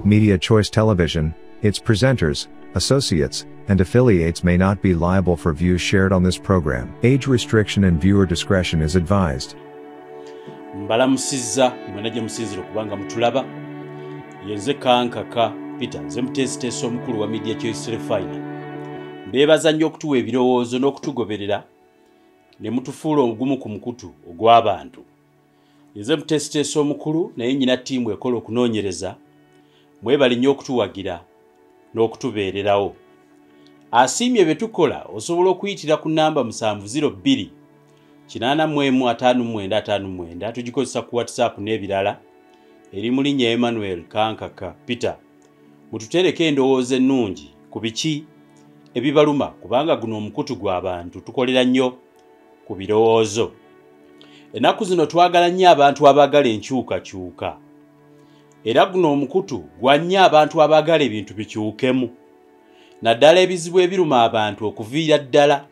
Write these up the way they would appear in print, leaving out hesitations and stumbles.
Media Choice Television, its presenters, associates, and affiliates may not be liable for views shared on this program. Age restriction and viewer discretion is advised. Mbalamusizza mwenaje musinziro kubanga mutulaba yenze kankaka Peter nze mutesiteso omukulu wa Media Choice Refiner bebaza nnyo okutuwa ebirowoozo n'okutugoberera ne mutufuula ogumu ku mukutu ogw'abantu. Yenze mutesiteso omukulu naye nnyina ttiimu ekola okunoonyereza mwebale nnyo okutuwagira n'okutubeererawo. Asiimye bye tukola osobola okuyitira ku nnamba 702 8455959 tugikozesa ku WhatsApp n'ebirala eri mu linnya Emmanuel Kankaka Peter. Mututereke endowooza ennungi ku biki ebibaluma kubanga guno omukutu gw'abantu tukolera nnyo ku birowoozo. Ennaku zino twagala nnyo abantu abaagala enkyukakyuka. Era guno omukutu gwa nnyo abantu abaagala ebintu bikyukemu. Naddala ebizibu ebiruma abantu okuviira ddala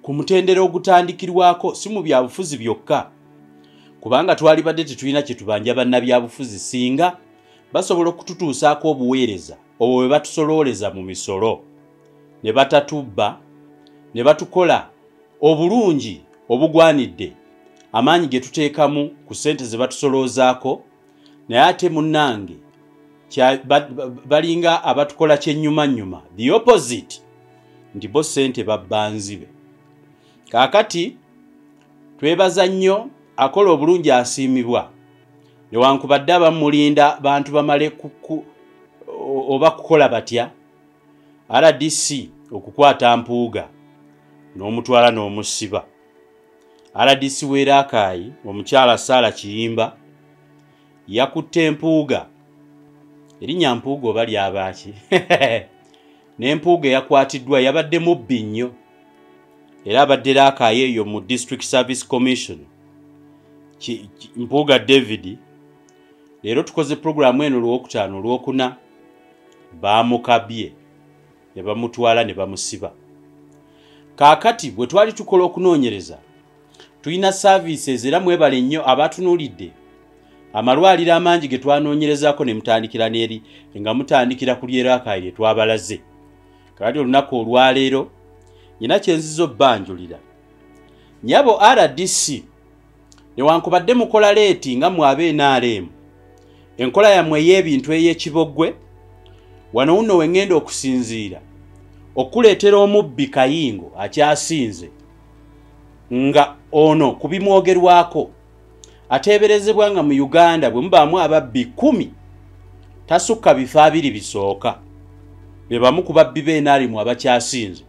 ku mutendera ogutandikirwako si mu byabufuzi byokka. Kubanga twalibadde tetulina kye tubanja bannabyabufuzi singa basobola okututuusaako obuweereza obwo bwe batusolooleza mu misolo. Ne batatubba, ne batukola obulungi obugwanidde amaanyi ge tuteekamu ku ssente ze batusoloozaako, naye ate munnange balinga abatukola kyennyumannyuma, the opposite, nti bo ssente babba nzibe. Kaakati twebaza nnyo akola obulungi asiimibwa newankubadde abamulinda bantu bamale oba kukola batya RDC okukwata Mpuuga n'omutwala n'omusiba. RDC Weerakaayi omukyala Saala Kiyimba yakutte Mpuuga, erinnya Mpuuga oba lyabaaki n'Empuuga yakwatiddwa yabadde mubbi nnyo era abadde Raakaayi eyo mu District Service Commission Mpuuga David. Leero tukoze programu eno Lwokutaano Lwokuna baamukabye ne bamutwala ne bamusiba. Kaakati bwe twali tukola okunoonyereza tulina services era mwebale nnyo abatunuulidde amalwaliro amangi ge twanoonyerezaako ne mutandikira n'eri nga mutandikira ku Raakaayi lye twabalaze. Kati olunaku olwaleero nyina kyenzizo bbanjulira nyabo RDC newankubadde mukola leeti nga mwabe NRM enkola yammwe ey'ebintu ey'ekibogwe wano uno wengenda okusinziira okuleetera omubbi Kayingo akyasinze nga ono kubimwogerwako ateeberezebwa nga mu Uganda bwe mubaamu ababbi 10 tasukka bifo 2 bisooka be bamu ku babbi b'NRM abakyasinze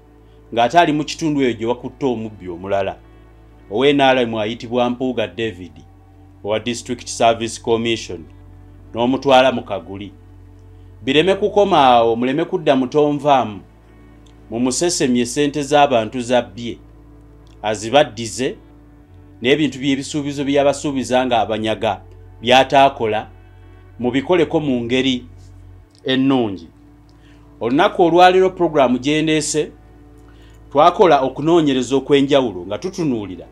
ng'ate ali mu kitundu eyo gye wakutte omubbi omulala ow'NRM ayitibwa Mpuuga David owa District Service Commission n'omutwala mu Kaguli. Bireme kukoma awo, muleme kudda mutonvaamu mumusesemye ssente z'abantu zabbye azibaddize n'ebintu by'ebisuubizo by'abasuubiza nga abanyaga byataakola mubikoleko mu ngeri ennungi. Olunaku olwaleero programu gyendeese twakola okunoonyereza okw'enjawulo nga tutunuulira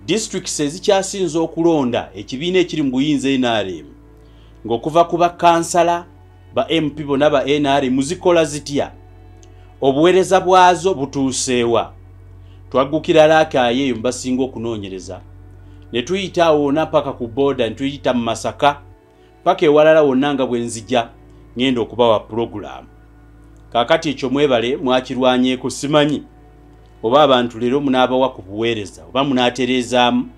districts ezikyasinze okulonda ekibiina ekiri mu buyinza NRM ng'okuva ku bakansala ba MP bonna ba NRM zikola zitya, obuweereza bwazo butuuseewa. Twaggukira Raakaayi eyo mbasinga okunoonyereza ne tuyita wonna paka ku booda ne tuyita mu Masaka paka ewalala wonna nga bwe nzija ngenda okubawa program. Kaakati ekyo mwebale mwakirwanyeeko simanyi oba abantu leero munaabawa ku buweereza oba munaatereezaamu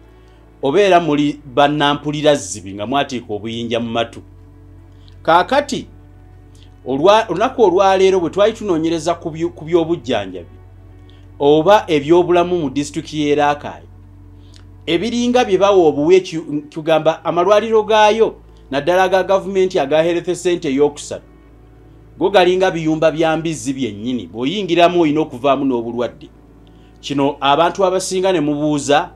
obeera muli bannampulira zzibi nga mwateeka obuyinja mu matu. Kaakati olunaku olwaleero bwe twali tunoonyereza ku by'obujjanjabi oba ebyobulamu mu disitulikiti y'e Raakaayi ebiringa bye bawa obuwe tugamba amalwaliro gaayo naddala ga gavumenti aga health center ey'okusatu go galinga biyumba bya mbizzi byennyini bw'oyingiramu olina okuvaamu n'obulwadde. Kino abantu abasinga ne mubuuza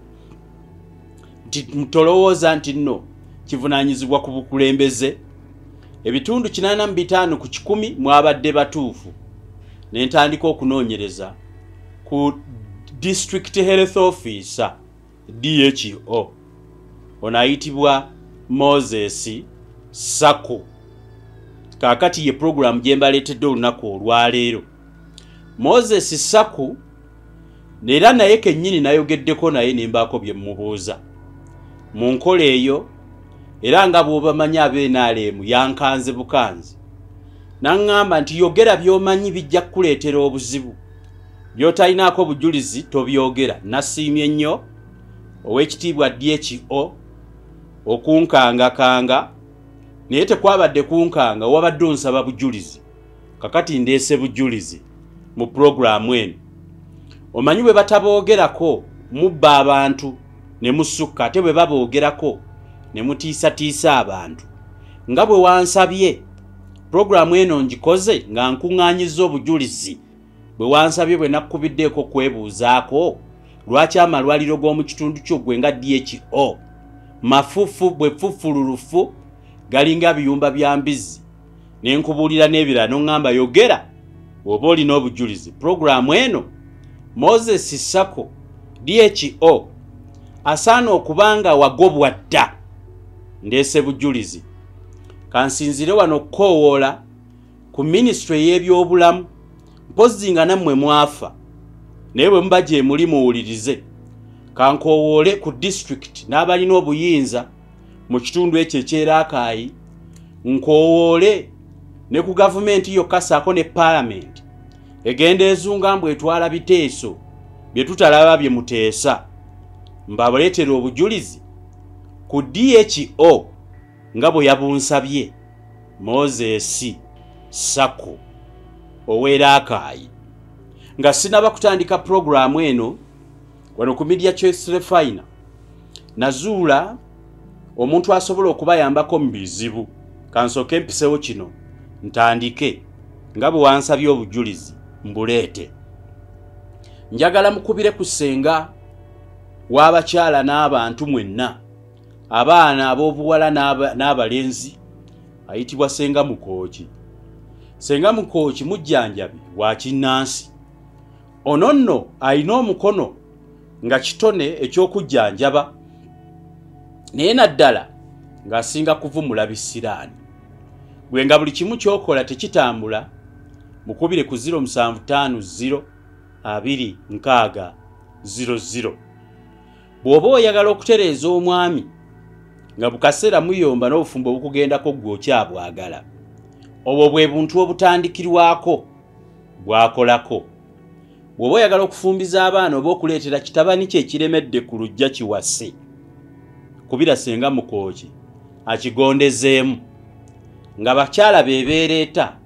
nti mutolowooza nti nno kivunaanyizibwa ku bukulembeze. Ebitundu 85 ku 100 mwabadde batuufu. Ne ntandika okunoonyereza ku District Health Officer DHO ono ayitibwa Moses Sako kakati ye program gyembaleetedde olunaku olwaleero. Moses Sako neera naye kennyini nayogeddeko naye nembaako bye mmubuuza mu nkola eyo, era nga bw'obamanyi ab'NRM yankanze bukanzi n'aŋŋamba nti yogera by'omanyi bijja kukuleetera obuzibu, by'otalinaako bujulizi tobyogera. Nasiimye nnyo Oweekitiibwa DHO okunkangakanga, naye tekwabadde kunkanga, wabadde onsaba bujulizi. Kakati ndeese bujulizi mu programu eno. Omanyi bwe bataboogerako mubba abantu ne musukka, ate bwe baboogerako ne mutiisatiisa abantu. Nga bwe wansabye programu eno ngikoze nga nkuŋŋaanyiza obujulizi, bwe wansabye bwe nakkubiddeeko kwebuuzaako lwaki amalwaliro g'omu kitundu kyo gwe nga DHO mafufu bwe fufululufu galinga biyumba bya mbizi, ne nkubuulira n'ebirala n'oŋŋamba yogera bw'oba olina obujulizi. Programu eno Moses Sako DHO asaana okubanga wagobwa dda. Ndeese bujulizi. Kansinzire wano okukoowoola ku ministry y'ebyobulamu, mpozi nga nammwe mwafa naye bwe muba gye muli muwulirize. Kankoowoole ku district n'abalina obuyinza mu kitundu ekyo eky'Eraakaayi, nkoowoole ne ku gavumenti yokka saako ne parliament egenda ezunga mbwe etwala biteeso bye tutalaba bye muteesa. Mbabaleetera obujulizi ku DHO nga bwe yabunsabye Moses Sako ow'Eraakaayi. Nga sinaba kutandika programu eno wano ku Media Choice Refiner, nazuula omuntu asobola okubayambako mu bizibu. Kansooke empisewo kino ntandike nga bwe wansabye obujulizi mbuleete. Njagala mukubire ku ssenga w'abakyala n'abantu mwenna, abaana ab'obuwala n'abalenzi, ayitibwa Ssenga Mukooki. Ssenga Mukooki mujjanjabi wa kinnansi. Ono nno alina omukono nga kitone eky'okujjanjaba, naye naddala ng'asinga kuvumula bisiraani. Gwe nga buli kimu ky'okola tekitambula, mukubire ku 0750 260 00. Bw'oba oyagala okutereeza omwami nga bukaseera muyomba n'obufumbo obukugendako gwe okyabwagala, obwo bwe buntu obutandikirwako bwakolako. Bw'oba oyagala okufumbiza abaana oba okuleetera kitabani kye ekiremedde ku lujja kiwase, kubira Ssenga Mukooki akigondezeemu. Nga bakyala bebeereeta,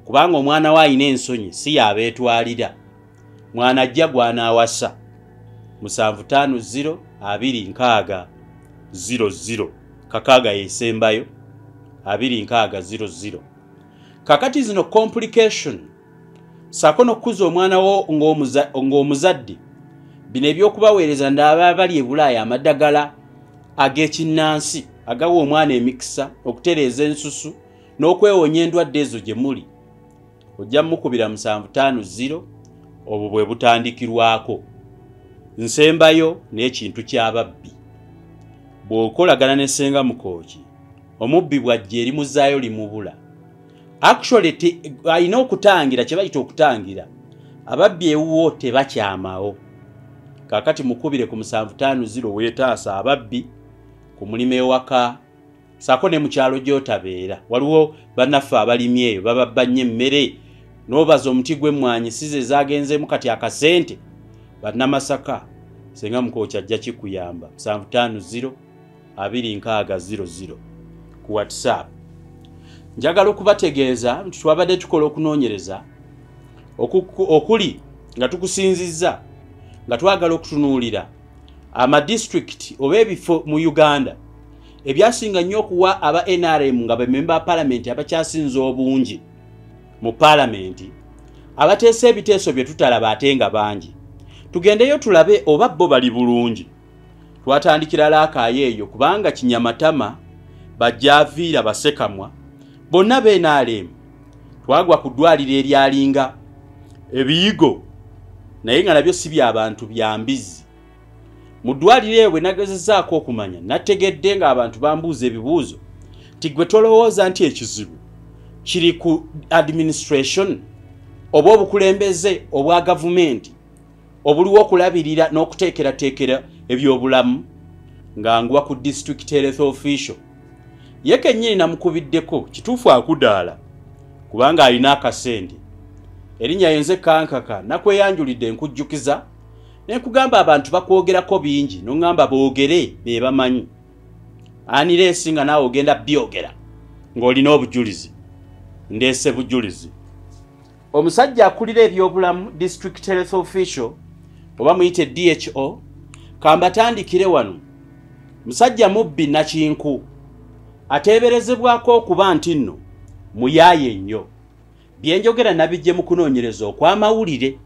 kubanga omwana we alina ensonyi si yabeetwalira, mwana ajja gw'anaawasa. 0750 260 00. Kakaaga yesembayo 260 00. Kakati zino complication saako n'okkuza omwana wo ng'omuzadde, bino ebyokubaweereza ndaba bali e Bulaaya amaddagala ag'ekinnansi agawa omwana emikisa, okutereeza ensusu n'okwewonya endwadde ezo gye muli, ojja mukubira 0750 obwo bwe butandikirwako. Nsembayo n'ekintu ky'ababbi. Bw'okolagana ne Ssenga Mukooki, omubbi bw'ajja erimuzaayo limubula. Actually alina okutangira, kye bayita okutangira. Ababbi ewuwo tebakyamawo. Kakati mukubire ku 0750 weetaasa ababbi ku mulimu ewaka, saako ne mu kyalo gy'otabeera. Waliwo bannaffe abalimi eyo bababba nnyo emmere, n'obaza omuti gw'emmwanyi size zaagenzeemu kati akasente. Bannamasaka, Ssenga Mukooki ajja kikuyamba. 0750 260 00 ku WhatsApp. Njagala okubategeeza nti twabadde tukola okunoonyereza okuli nga tukusinzizza nga twagala okutunuulira amadistrict oba ebifo mu Uganda ebyasinga nnyo okuwa aba NRM nga bamemba palamenti abakyasinza obungi mu palamenti, abateesa ebiteeso bye tutalaba ate nga bangi. Tugendeyo tulabe oba bo bali bulungi. Twatandikira Raakaayi eyo kubanga Kinyamatama, Bajjaaviira, Basekamwa bonna b'NRM twagwa ku ddwaliro eryalinga ebiyigo, naye nga nabyo si by'abantu bya mbizi. Mu ddwaliro eyo bwe nagezezaako okumanya, nategedde ng'abantu bambuuza ebibuuzo tigwe tolowooza nti ekizibu kiri ku administration oba obukulembeze obwa gavumenti obuliwo okulabirira n'okuteekerateekera ebyobulamu ng'angwa ku district health official ye kennyini namukubiddeko kituufu akudaala kubanga alina akasente erinnya yenze kankaka nakweyanjulidde nkujjukiza ne nkugamba abantu bakwogerako bingi n'oŋŋamba boogere be bamanyi anireesi nga naawe ogenda byogera ng'olina obujulizi ndeese bujulizi omusajja akulira ebyobulamu district health official oba muyite DHO kambatandikire wano musajja mubbi nakinku ateeberezebwako okuba nti nno muyaaye nnyo byenjogera nabijje mu kunoonyereza okw'amawulire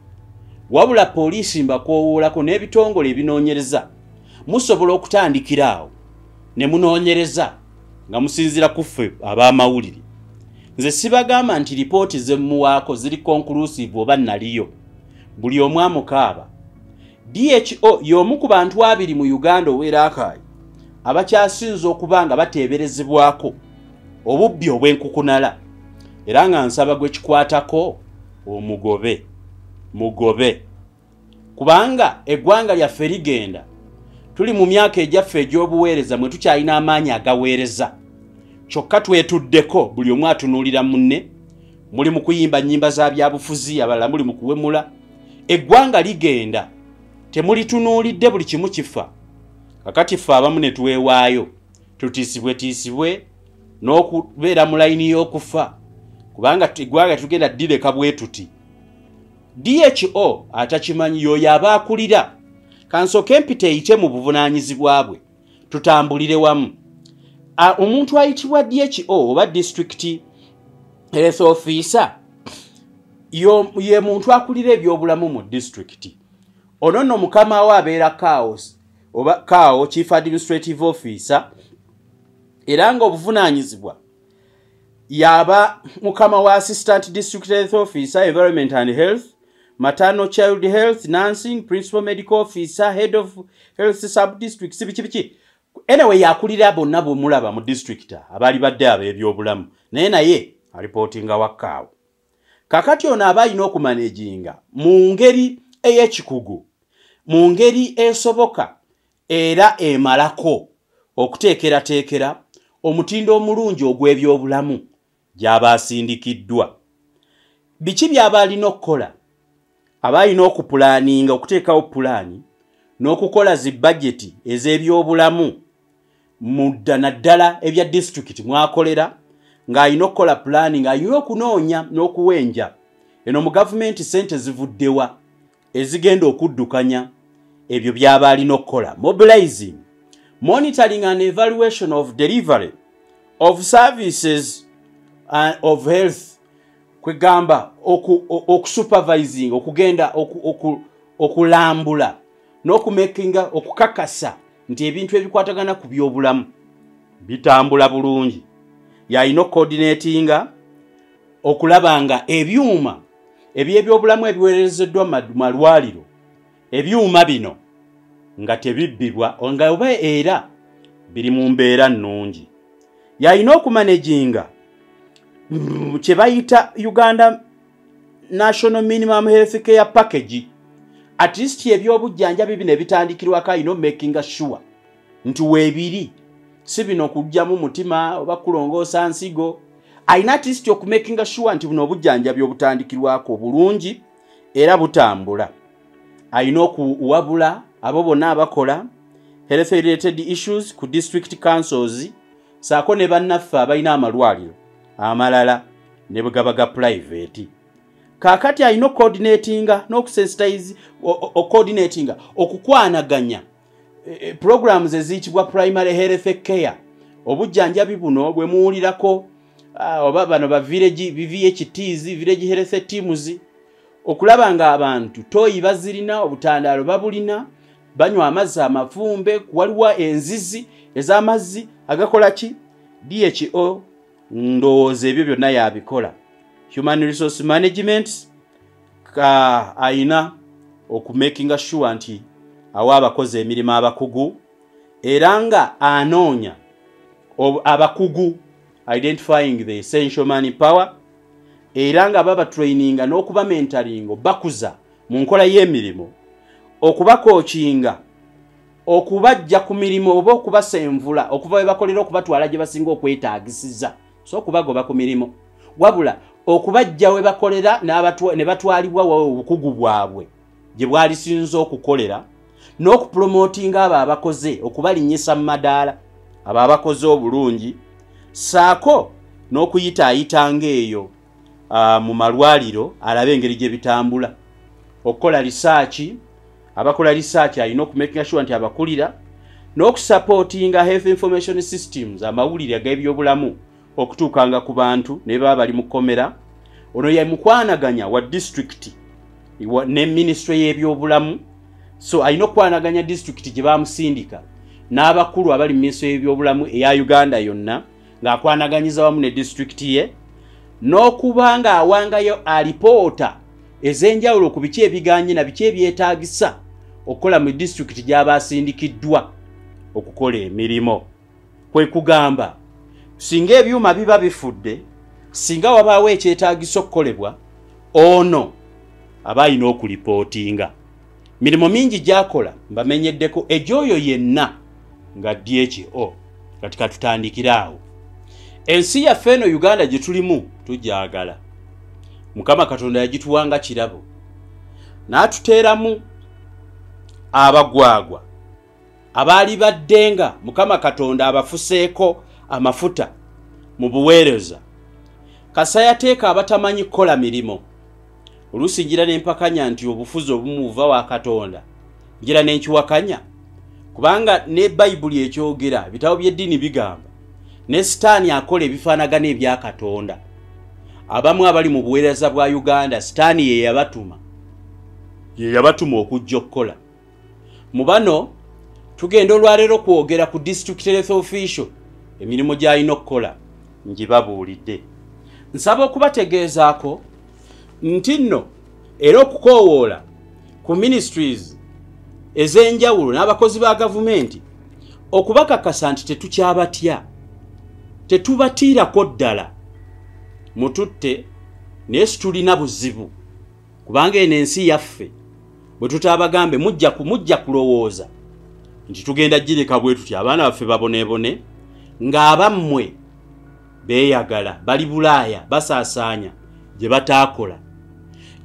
wabula poliisi mbakoowoolako n'ebitongole ebinoonyereza musobola okutandikira awo ne munoonyereza nga musinzira ku ffe ab'amawulire nze sibagamba nti lipooti ze mmuwaako ziri conclusive oba naliyo buli omu amukaaba DHO y'omu ku bantu 2 mu Uganda ow'eraakaayi abakyasinze okuba nga bateeberezebwako obubbi obw'enkukunala era nga nsaba gwe kikwatako mugobe kubanga eggwanga lyaffe ligenda tuli mu myaka egyaffe egy'obuweereza mwe tukyalina amaanyi agaweereza kyokka twetuddeko buli omu atunuulira munne muli mu kuyimba nnyimba za byabufuzi abalala muli mu kuwemula eggwanga ligenda temulitunuulidde buli kimu kifa kakati ffe abamu ne tuweewaayo tutiisibwe n'okubeera mu layini y'okufa kubanga eggwanga tugenda ddireka bwe tuti DHO atakimanyi y'oyo aba akulira kansooke empita eyite mu buvunaanyizibwa bwe tutambulire wamu omuntu ayitibwa DHO oba district health officer ye muntu akulira ebyobulamu mu district ono nno mukama we abeera KAO chief administrative officer era nga obuvunaanyizibwa yaba mukama wa assistant district health officer environment and health maternal child health nursing principal medical officer head of health sub district biki anyway yakulira bonna bomulaba mu district abali badde ab'ebyobulamu naye alipotinga wakaawo kakati ono aba alina okumanaginga mu ngeri ey'ekikugu mu ngeri esoboka era emalako okuteekerateekera omutindo omulungi ogw'ebyobulamu gy'aba asindikiddwa biki by'aba alina okukola aba alina okupulaaninga okuteekawo pulaani n'okukola zi bajeti ez'ebyobulamu mudda naddala ebya disitulikiti mwakolera ng'alina okukola pulaani ng'alina okunoonya n'okuwenja eno mu gavumenti sente zivuddewa ezigenda okuddukanya ebyo by'aba alina okukola mobilizing monitoring and evaluation of delivery of services of health kwegamba okusupervising okugenda okulambula n'okumakinga okukakasa nti ebintu ebikwatagana ku byobulamu bitambula bulungi yalina coordinatinga okulaba nga ebyuma eby'ebyobulamu ebiweerezeddwa malwaliro ebyuma bino nga tebibbibwa nga oba era biri mu mbeera nnungi yalina okumanaginga kye bayita Uganda National Minimum Health Care Package at least ebyobujjanjabi bino ebitandikirwako alina making sure nti weebiri si bino okugjamu mutima oba kulongoosa nsigo alina at least okumaking sure nti buno obujjanjabi obutandikirwako bulungi era butambula alina okuwabula abo bonna abakola health related issues ku district councils saako ne bannaffe abalina amalwaliro amalala ne bwegabaga private kakati alina coordinatinga n'okusensitize coordinatinga okukwanaganya programs eziyitibwa primary health care obujjanjabi buno bwe muwulirako oba bano ba VHTs village health teams okulaba nga abantu toyi bazirina obutandaalo babulina banywa amazzi amafumbe waliwo enzizi ez'amazzi agakola ki DHO ndowooza ebyo byonna yabikola human resource management aina okumakinga sure nti awa abakozi emirimu abakugu era nga anoonya abakugu identifying the essential manpower era nga baba traininga n'okuba mentoring bakuza mu nkola y'emirimu okuba coachinga okubajja ku mirimu oba okubasenvula okuva we bakolera okubatwala gye basinga okwetaagisiza so okubagoba ku mirimu wabula okubajja we bakolera ne batwalibwa obukugu bwabwe gye bwalisinza okukolera n'okupromotinga abo abakoze okubalinyisa mu madaala abo abakoze obulungi saako n'okuyitaayitanga eyo mu malwaliro alabe engeri gye bitambula okukola research abakola research alina okumakinga sure nti abakulira n'okusupportinga health information systems amawulire ag'ebyobulamu okutuukanga ku bantu ne baba bali mu kkomera ono ye mukwanaganya wa district ne ministry y'ebyobulamu so alina okwanaganya district gye bamusindika n'abakulu abali mu ministry y'ebyobulamu eya Uganda yonna ng'akwanaganyiza wamu ne district ye n'okubanga awangayo alipoota ez'enjawulo ku biki ebiganye na biki ebyetaagisa okukola mu district gy'abasindikiddwa okukola emirimo kwe kugamba singa ebyuma biba bifudde singa wabaawo ekyetaagisa okukolebwa ono aba alina okulipootinga mirimo mingi gyakola mbamenyeddeko egyoyo yenna nga DHO katika tutandikiraawo ensi yaffe eno Uganda gye tulimu tujagala Mukama Katonda yagituwanga kirabo n'atuteeramu abagwagwa abaali baddenga Mukama Katonda abafuseeko amafuta mu buweereza kasa yateeka abatamanyi kukola mirimo oluusi ngira n'empakanya nti obufuzi obumu buva wa Katonda ngira n'enkiwakanya kubanga ne Bayibuli ekyogera bitabo by'eddiini bigamba ne Sitaani akola ebifaanagana ebya Katonda abamu abali mu buweereza bwa Uganda Sitaani ye yabatuma okujja okukola mu bano tugenda olwaleero kwogera ku district health official emirimu gy'alina okukola ngibabuulidde nsaba okubategeezaako nti nno era okukoowoola ku ministries ez'enjawulo n'abakozi ba gavumenti okubakakasa nti tetukyabatya tetubatiirako ddala mututte naye situlina buzibu kubanga eno ensi yaffe bwe tutaabagambe mujja kulowooza nti tugenda gireka bwe tuti abaana baffe baboneebone ng'abammwe beeyagala bali Bulaaya basaasaanya gye bataakola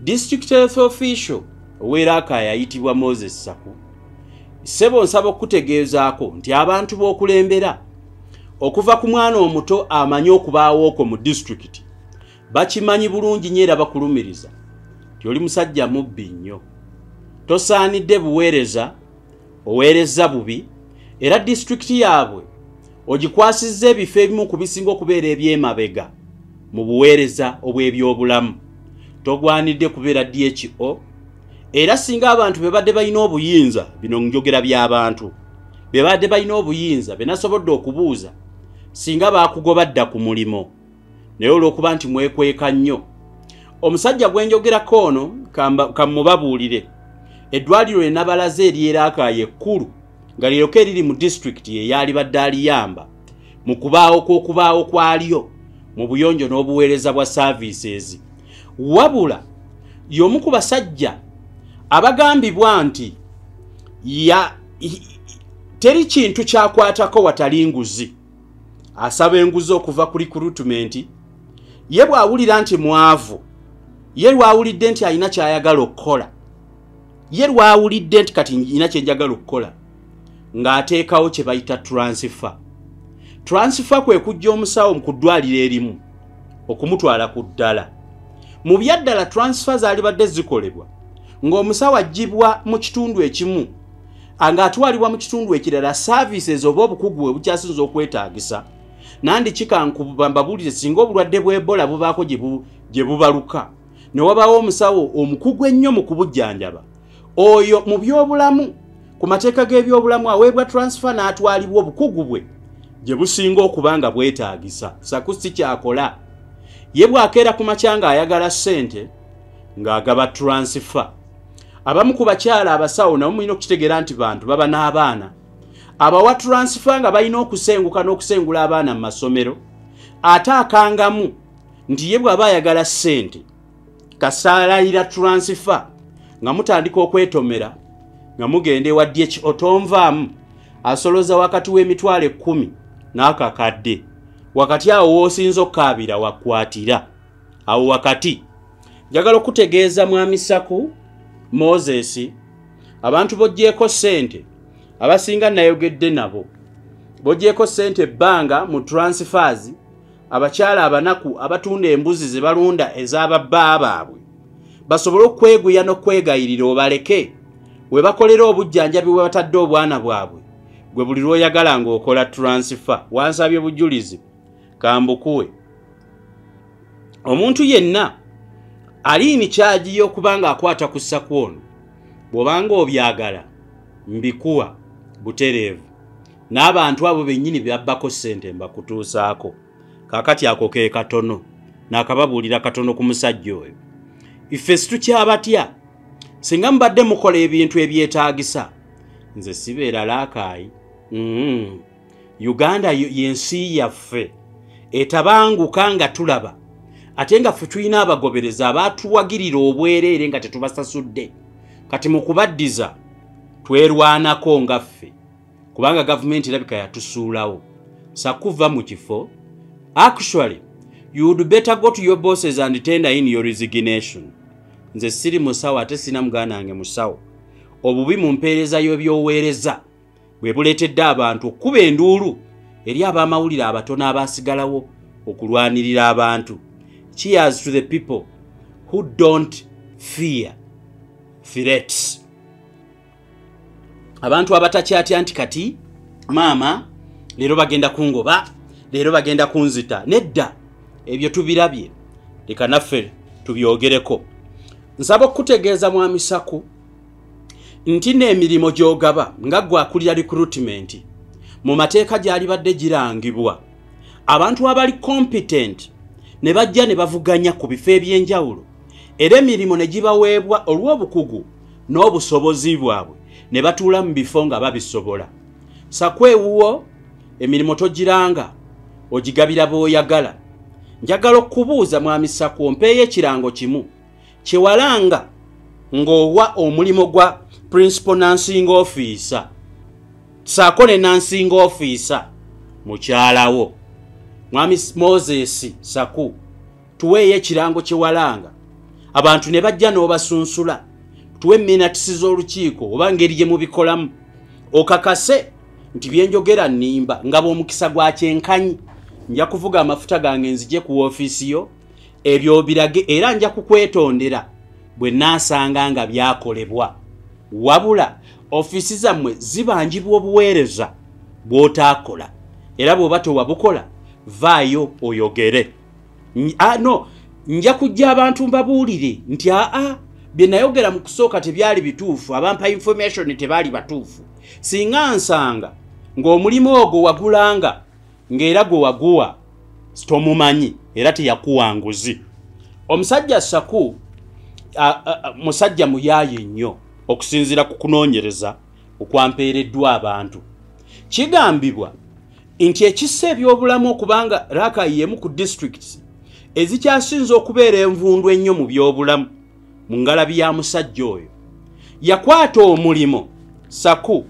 district health official oweeraaka yayitibwa Moses Saku ssebo nsaba okutegeezaako nti abantu b'okulembera okuva ku mwana omuto amanyi okubaawooko mu district bakimanyi bulungi nnyo era bakulumiriza nti oli musajja mubbi nnyo tosaanidde buweereza oweereza bubi era district yaabwe ogikwasizza ebifo ebimu ku bisinga okubeera eby'emabega mu buweereza obw'ebyobulamu togwanidde kubeera DHO era singa abantu bebadde balina obuyinza bino njogera by'abantu bebadde balina obuyinza benasobodde okubuuza singa baakugoba dda ku mulimo naye olw'okuba nti mwekweka nnyo omusajja gwe njogerako ono kamubabuulire eddwaliro e Nabalaze eryeraakaayo ekkulu nga lyeroka eriri mu district eyaali badde aliyamba mu kubaawo kw'okubaawo kwalyo mu buyonjo n'obuweereza bwa services wabula y'omu ku basajja abagambibwa nti teri kintu kyakwatako watali nguzi asaba enguzi okuva ku recruitment ye bw'awulira nti mwavu ye lwawulidde nti alina kyayagala okukola ye lwawulidde nti kati ina kyenjagala okukola ng'ateekawo kye bayita transfer kwe kujja omusawo ku ddwaliro erimu okumutwala ku ddala mu byaddala transfer zaali badde zikolebwa ng'omusawo ajjibwa mu kitundu ekimu ng'atwalibwa mu kitundu ekirala services oba obukugu bwe bukyasinza okwetaagisa nandi kikankubabuulire singa obulwadde bw'Ebola bubaako gye bubaluka ne wabaawo omusawo omukugu ennyo mu kubujjanjaba oyo mu byobulamu ku mateeka g'ebyobulamu aweebwa transfer n'atwalibwa obukugu bwe gye businga okuba nga bwetaagisa Saku si kyakola ye bw'akeera ku makya ng'ayagala ssente ng'agaba transfer abamu ku bakyala abasawo nabo mulina okukitegeera nti bantu baba n'abaana abawa transfer nga balina okusenguka n'okusengula abaana mu masomero ate akangamu nti ye bw'aba ayagala ssente kasaalayira transfer nga mutandika okwetomera nga mugenda ewa DH otonvaamu asoloza wakati w'emitwalo 10 n'akakadde wakati awo woosinza okkaabira wakwatira awo wakati njagala okutegeeza mwami Saku Moses abantu boggyeko ssente abasinga nayogedde nabo boggyeko ssente ebbanga mu transfers abakyala abanaku abatunda embuzi ze balunda ez'ababba baabwe basobole okweguya n'okwegayirira obaleke we bakolera obujjanjabi bwe batadde obwana bwabwe gwe buli lw'oyagala ng'okola transfer wansabye bujulizi kambukuwe omuntu yenna aliini kyaji y'okubanga akwata ku Saku ono bw'obanga obyagala mbikuwa butereevu n'abantu abo bennyini byabbako ssente mbakutuusaako kaakati ako ke katono n'akababuulira katono ku musajja oyo ife situkyabatya singa mubadde mukola ebintu ebyetaagisa nze sibeera laakaayi Uganda yensi yaffe etabanguka nga tulaba ate nga ffe tulina abagobereza abaatuwagirira obwereere nga tetubasasudde kati mu kubaddiza twerwanako nga ffe kubanga gavumenti erabika yatusuulawo sakuva mu kifo actually you would better go to your bosses and tender in your resignation nze siri musawo ate sina muganda wange musawo obubi mu mpeereza y'ebyoweereza bwe buleetedde abantu okuba enduulu eri ab'amawulire abatono abaasigalawo okulwanirira abantu. Cheers to the people who don't fear threats. Abantu abatakyatya nti kati maama leero bagenda kungoba, leero bagenda kunzita. Nedda ebyo tubirabye. Leka naffe tubyogereko. Nsaba okutegeeza mwami Saku nti n'emirimu gy'ogaba nga gwe akulira recruitment mu mateeka gyali badde girangibwa abantu abali competent ne bajja ne bavuganya ku bifo eby'enjawulo era emirimu ne gibaweebwa olw'obukugu n'obusobozi bwabwe ne batuula mu bifo nga babisobola. Saku ewuwo emirimu togiranga ogigabira b'oyagala. Njagala okubuuza mwami Saku ompeeyo ekirango kimu kyewalanga ng'owa omulimu gwa principal nursing officer saako ne nursing officer mukyalawo mwami Moses Saku tuweeyo ekirango kyewalanga abantu ne bajja n'obasunsula tuwe minutes z'olukiiko oba ngeri gye mubikolamu okakase nti byenjogera nnimba nga bw'omukisa gwa kyenkanyi nja kuvuga amafuta gange nzije ku ofiisi yo ebyo birage era nja kukwetondera bwe naasanga nga byakolebwa wabula ofiisi zammwe zibanjibwa obuweereza bw'otaakola era bw'oba towabukola vaayo oyogere. No nja kujja abantu mbabuulire nti bye nayogera mu kusooka tebyali bituufu abampa information tebaali batuufu singa nsanga ng'omulimu ogwo wagulanga ng'era gwe waguwa tomumanyi era teyakuwa nguzi. Omusajja Saku musajja muyaaye nnyo okusinziira ku kunoonyereza okwampeereddwa abantu. Kigambibwa nti ekissa ebyobulamu okubanga Rakai y'emu ku districts ezikyasinze okubeera envundu ennyo mu byobulamu mu ngalabi ya musajja oyo yakwata omulimo Saku.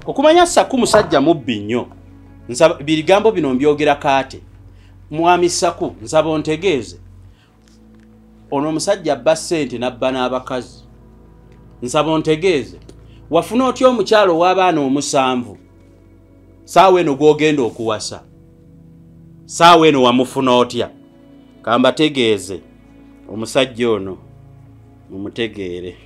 Okumanya Saku musajja mubbi nnyo. Bigambo bino mbyogera kaate. Mwami Saku nsaba ontegeeze ono omusajja abba ssente n'abba n'abakazi. Nsaba ontegeeze wafuna otya omukyalo w'abaana 7 saawa eno gw'ogenda okuwasa saawa eno wamufuna otya? Kambategeeze omusajja ono mumutegeere.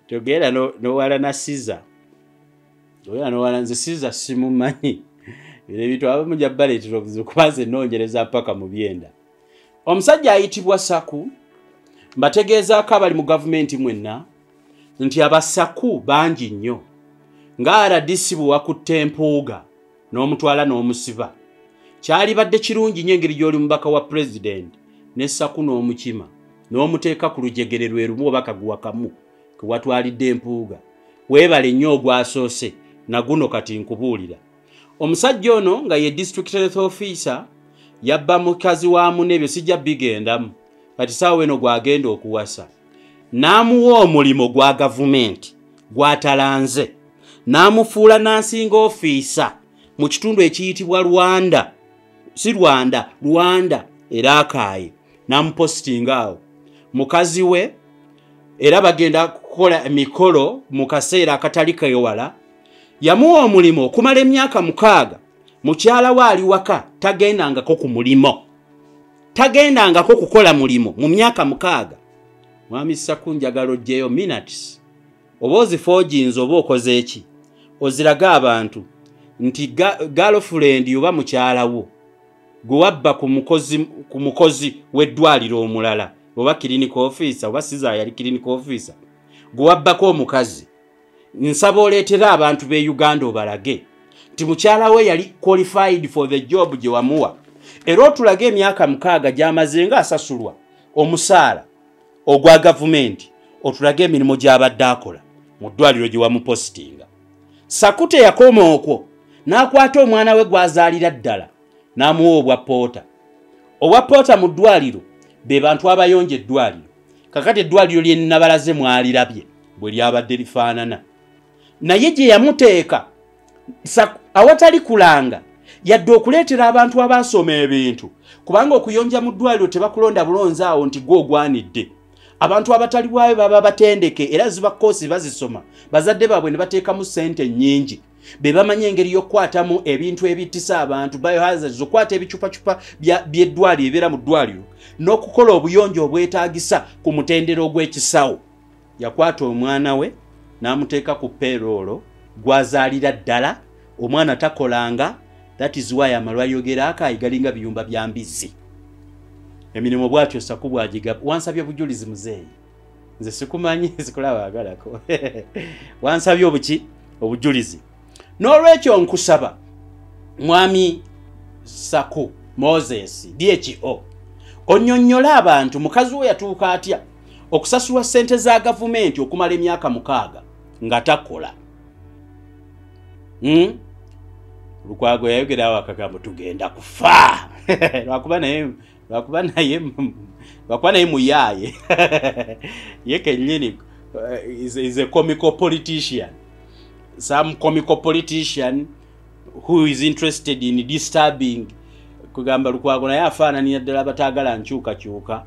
Togera nowala na Siza oyana nowala nze Siza simumanyi bire bitu abamu jabbaletera obuzibu kubanze nnoonyereza mpaka mu byenda. Omusajja ayitibwa Saku mbategeezaako abali mu gavumenti mwenna nti abasaku bangi nnyo nga RDC bwe wakutte empuuga n'omutwala n'omusiba kyali badde kirungi nnyo engeri gy'oli mubaka wa president ne Saku n'omukima n'omuteeka ku lujegere lwe lumu oba kaguwa kamu ke watwalidde empuuga. Weebale nnyo ogwasoose na guno kati nkubuulira omusajja ono nga ye district health officer yabba mukazi wa munebyo sijja bigendamu kati saawa eno gwagenda okuwasa n'amuwa omulimo gwa gavumenti gwatalanze n'amufuula nansinga ofiisa mu kitundu ekiyitibwa Rwanda si Rwanda era akaaye n'amupositinga awo mukazi we era bagenda kukola emikolo mu kaseera akatali kewala yamuwa omulimo okumala emyaka 6 mukyala we ali waka tagendangako ku mulimo tagendangako kukola mulimo mu myaka 6 mwami Saku njagala ojjeyo minutes oba ozifojinze oba okoze eki oziraga abantu nti girlfriend oba mukyala wo gwe wabba ku mukozi w'eddwaliro omulala oba clinic officer oba siza yali clinic officer gwe wabbako omukazi nsaba oleetera abantu be Uganda obalage nti mukyala we yali qualified for the job gye wamuwa era otulage emyaka 6 gy'amaze nga asasulwa omusaala ogwa gavumenti otulage emirimu gy'abadde akola mu ddwaliro gye wamupositinga. Sakute yakoma okwo n'akwata omwana we gwazaalira ddala n'amuwa obwa poota mu ddwaliro be bantu abayonja eddwaliro kakati eddwaliro lye Nabalaze mwalirabye bwe lyabadde lifaanana naye gye yamuteeka awatali kulanga yadde okuleetera abantu abasoma ebintu kubanga okuyonja mu ddwaliro tebakulonda bulonzi awo nti gwe ogwanidde abantu abatali bwayo baba batendeke era ziba koosi bazisoma bazadde baabwe ne bateekamu ssente nnyingi be bamanya engeri y'okukwatamu ebintu ebitisa abantu biohazards okwata ebicupacupa by'eddwaliro ebibeera mu ddwaliro n'okukola obuyonjo obwetaagisa ku mutendero ogw'ekisawo yakwata omwana we n'amuteeka ku payroll gwazaalira ddala omwana takolanga. That is why amalwaliro geraaka igalinga biyumba bya mbizzi emirimu bwatyo Saku bwagiga wansabye bujulizi muzeeyi nze sikumanyi sikulaba agalako wansabye obuki obujulizi n'olwekyo nkusaba mwami Saku Moses DHO onnyonnyola abantu mukazi we yatuuka atya okusasulwa ssente za gavumenti okumala emyaka 6 nga takola. Lukwago yayogera awo akagambo tugenda kufa lwakuba naye muyaye ye kenyini is a comical politician, some comical politician who is interested in disturbing. Kugamba Lukwago naye afaananira ddala batagala nkyuka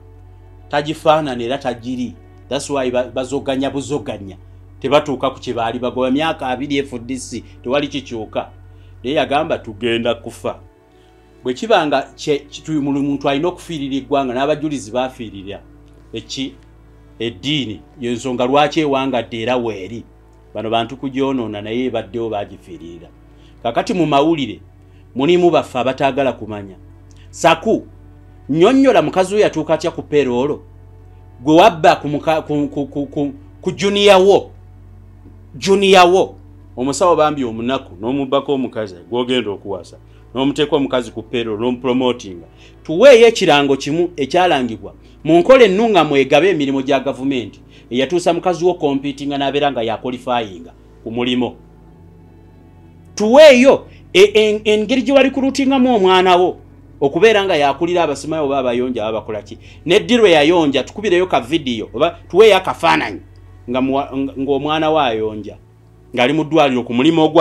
tagifaanana era tagiri. That's why bazoganya buzoganya tebatuuka ku kye baali bagoba myaka 2 FDC tewali kikyuka. Naye yagamba tugenda kufa. Bwe kibanga muntu alina okufiirira eggwanga n'abajulizi baafiirira eddiini y'ensonga lwaki ewangadde era weeri bano bantu kugyonoona naye baddewo baagifiirira. Kakati mu mawulire mulimu baffe abataagala kumanya. Saku nnyonnyola mukazi we yatuuka atya ku payroll gwe wabba ku junior wo omusawo bambi omunaku n'omubbako omukazi gwogenda okuwasa n'omuteeka omukazi ku payroll n'omupromotinga tuweeyo ekirango kimu ekyalangibwa mu nkola ennungamu egabe emirimu gya gavumenti eyatuusa mukazi wo kompitinga n'abeera nga yakwalifayinga ku mulimo. Tuweeyo engeri gye wali kulutingamu omwana wo okubeera nga yakulira abasimayo oba abayonja abakola ki n'eddirwe yayonja tukubireyo ka vidiyo oba tuweeyo akafaananyi ng'omwana we ayonja ngali mu ddwaliro ku mulimu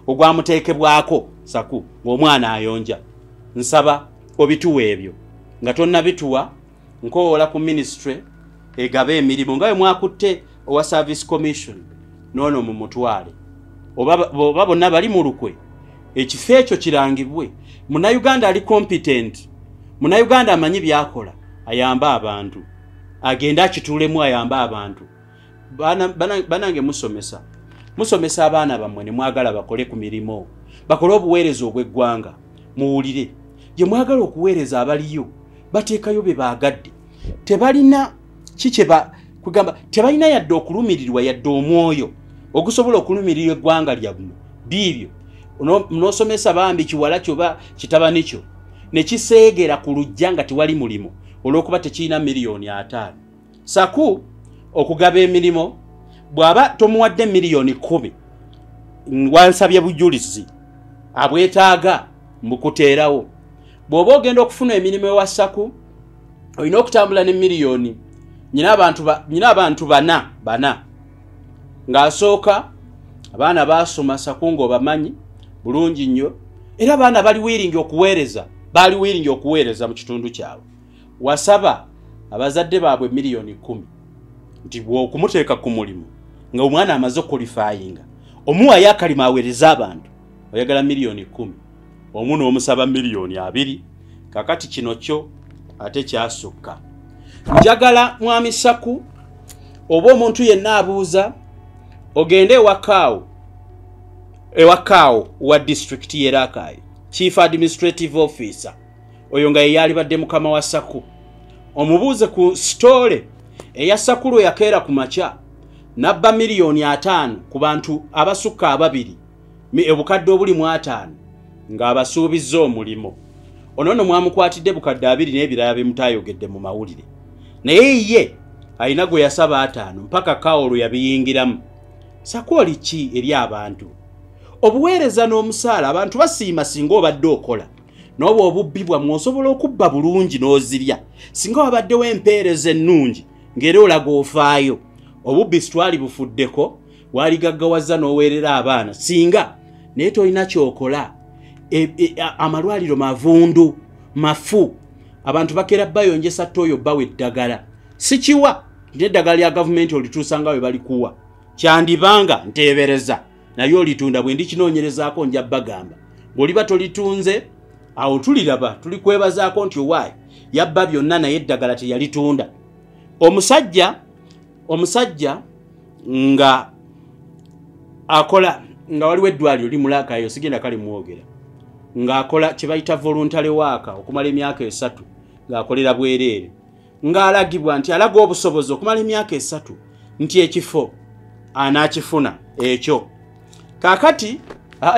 ogwamuteekebwako Saku ng'omwana ayonja. Nsaba obituwa ebyo nga tonna bituwa nkoola ku ministry egabe emirimu nga bwe mwakutte owa service commission noono mu mutwale oba bonna bali mu lukwe ekifo ekyo kirangibwe. Munnayuganda ali competent, munnayuganda amanyi byakola ayamba abantu agenda akituulemu ayamba abantu. Banange musomesa abaana bammwe ne mwagala bakole ku mirimu bakole obuweereza obw'eggwanga muwulire gye mwagala okuweereza abaliyo bateekayo be baagadde tebalina kugamba tebalina yadde okulumirirwa yadde omwoyo ogusobola okulumirira eggwanga lyabwe biibyo n'osomesa bambi kiwala kyoba kitabani kyo ne kiseegera ku lujja nga tewali mulimo olw'okuba tekirina miliyoni 5. Saku okugaba emirimu bw'aba tomuwadde miliyoni 10 wansabye bujulizi abwetaaga mbukuteerawo. Bw'oba ogenda okufuna emirimu ewa SACCO olina okutambula ne miliyoni. Nyina abantu bana ng'asooka abaana baasoma SACCO ng'obamanyi bulungi nnyo, era abaana bali wiringi okuweereza mu kitundu kyabwe. Wasaba abazadde baabwe miliyoni 10 nti bw'okumuteeka ku mulimu nga omwana amaze okulifayinga omuwayo akalima aweereza abantu oyagala miliyoni 10, omu n'omusaba miliyoni 2. Kakati kino kyo ate kyasukka. Njagala mwami SACCO oba omuntu yenna abuuza ogende ewakaawo wa district y'Erakai, Chief Administrative Officer, oyo nga yali badde mukama wa SACCO, omubuuze ku story eya SACCO yakeera ku makya nabba miliyoni 5 ku bantu abasukka 2 obukadde obuli mu 5 ng'abasuubizza omulimo. Ono nno mwamukwatidde bukadde 2 n'ebirala bimutayogedde mu mawulire, naye ye alina gwe yasaba 5 mpaka Kawolo yabiyingiramu. SACCO oli ki eri abantu? Obuweereza n'omusaala abantu basiima singa obadde okola, n'obwo obubbi bwammwe osobola okubba bulungi n'ozirya singa wabaddewo empeereza ennungi ng'era olaga ofaayo. Obubbi sitwali bufuddeko, waligaggawaza n'oweerera abaana singa naye tolina kyokola. Amalwaliro mavundu mafu, abantu bakeera bayonjesa toyo bawe eddagala sikiwa n'eddagala lya gavumenti olituusa nga we balikuwa kyandibanga nteebereza naye olitunda bwe ndikinoonyerezaako nja bagamba bw'oliba tolitunze awo tuliraba tulikwebazaako nti owaayi yabba byonna naye eddagala teyalitunda. Omusajja nga akola nga waliwo eddwaliro limulakayo sigenda kale mwogera ng'akola kye bayita voluntary work okumala emyaka 3 ng'akolera bwereere ng'alagibwa nti alaga obusobozi okumala emyaka 3 nti ekifo anaakifuna ekyo. Kaakati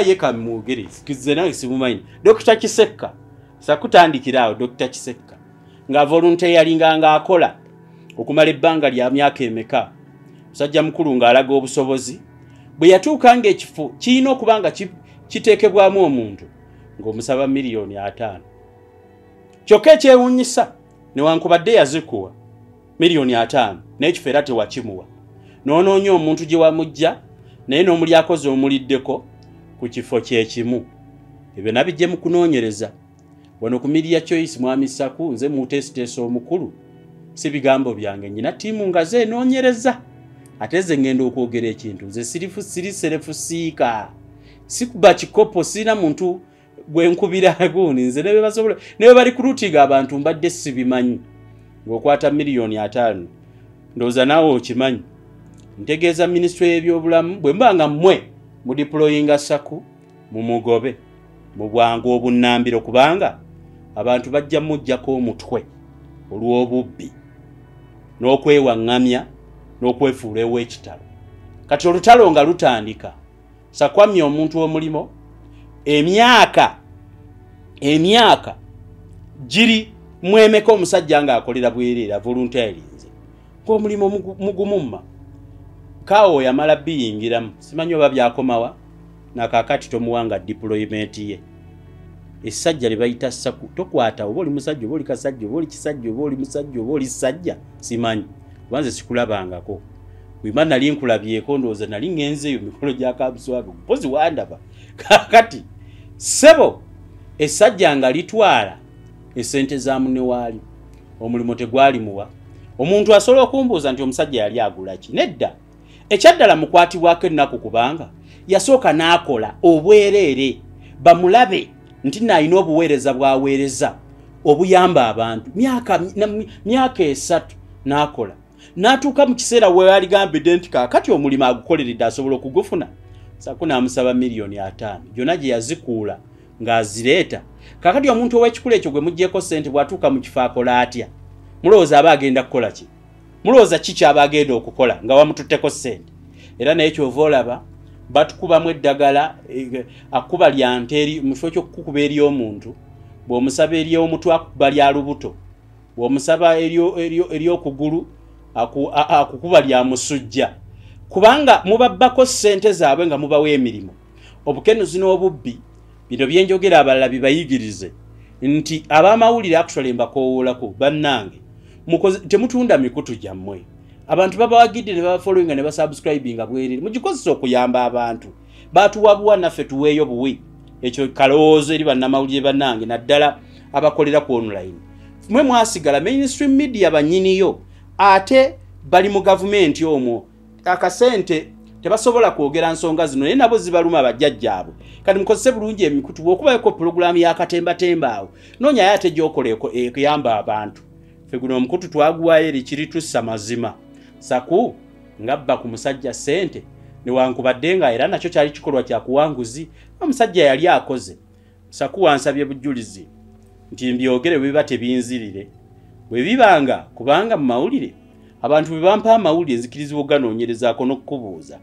ye kamwogere kize nawe simumanyi Dr. Kisekka sakutandikiraawo Dr. Kisekka nga voluntary ng'akola okumala ebbanga lya myaka emeka, musajja mukulu ng'alaga obusobozi bwe yatuuka ng'ekifo kirina okuba nga kiteekebwamu omuntu ng'omusaba miliyoni 5. Kyokka ekyewuunyisa newankubadde yazikuwa miliyoni 5 n'ekifo era tewakimuwa, n'onoonya omuntu gye wamujja naye n'omuli akoze omuliddeko ku kifo kyekimu. Ebyo nabijje mu kunoonyereza wano ku Media Choice mwami SACCO, nze mutesiteesa omukulu si bigambo byange, nyina tiimu nga zeenoonyereza ate ze ngenda okwogera ekintu nze siri serefu siika sikuba kikopo sirina muntu gwenkubira guuni nze nebe bali kurutiga abantu mbadde sibimanyi ng'okwata miliyoni 5 ndowooza naawe okimanyi. Ntegeeza Ministry y'ebyobulamu bwe mbanga mmwe mu deployinga SACCO mu mugobe mu bwangu obunnambiro kubanga abantu bajja mujjako omutwe olw'obubbi n'okwewaŋŋamya n'okwefuula ew'ekitalo. Kati olutalo nga lutandika sakwamya omuntu w'omulimo emyaka giri mwemeka omusajja ng'akolera bwereera voluntarinze ng'omulimo mugumumma. Kaawo yamala biyingiramu simanyi oba byakomawa nakakati tomuwanga deployment ye. Essajja lye bayita SACCO tokwata oba oli musajja oba oli kasajja oba oli kisajja oba oli musajja oba oli ssajja simanyi kubanze sikulabangako wima nali nkulabyeko ndowooza nali ngenzeeyo mikolo gya kabuswaga mpozi wandaba. Kakati sebo essajja nga litwala essente za munne waali omulimo tegwali muwa. Omuntu asobola okumbuuza nti omusajja yali agula ki? Nedda, ekyaddala mukwatibwako ennaku kubanga yasooka n'akola obwereere bamulabe nti nalina obuweereza bwaweereza obuyamba abantu myaka 3 n'akola n'atuuka mu kiseera we yaligambidde nti kaakati omulimu agukoleredde asobola okugufuna. SACCO n'amusaba miliyoni 5 gyonna gye yazikuula ng'azireeta. Kaakati omuntu ow'ekikula ekyo gwe muggyeko ssente bw'atuuka mu kifo akola atya? Mulowooza aba agenda kukola ki? Mulowooza ki kyaba agenda okukola nga wamututteko ssente? Era naye kyova olaba batukubamu eddagala akuba lya nte eri mu kifo ky'okukuba eri omuntu bw'omusaba eri omutwe akukuba lya lubuto bw'omusaba eri okugulu akukuba lya musujja kubanga mubabbako ssente zaabwe nga mubawa emirimu. Obukenuzi n'obubbi bino byenjogera abalala bibayigirize nti abamawulire actually mbakowoolako bannange temutunda mikutu gyammwe abantu babawagidde ne bafollowinga ne basubscribinga bwerere mugikozesa okuyamba abantu batuwabuwa naffe tuweeyo buwi ekyo kalowoozo eri bannamawulire bannange naddala abakolera ku online mwe mwasigala mainstream media banyiniyo ate bali mu gavumenti omwo akasente tebasobola kwogera nsonga zino naye nabo zibaluma bajjajjaabwe kati mukozese bulungi emikutu bw'okubayeko pulogulaamu y'akatembatemba awo noonya ate gy'okoleko ekuyamba abantu ffe guno omukutu twaguwayo eri kiri tussa mazima saku ngabba ku musajja ssente newankubadde nga era nakyo kyali kikolwa kya kuwanguzi omusajja yali akoze saku wansabye bujulizi nti mbyogere bwe biba tebinzirire bwe bibanga kubanga mu mawulire abantu bwe bampa amawulire nzikirizibwa oganoonyerezaako n'okukubuuza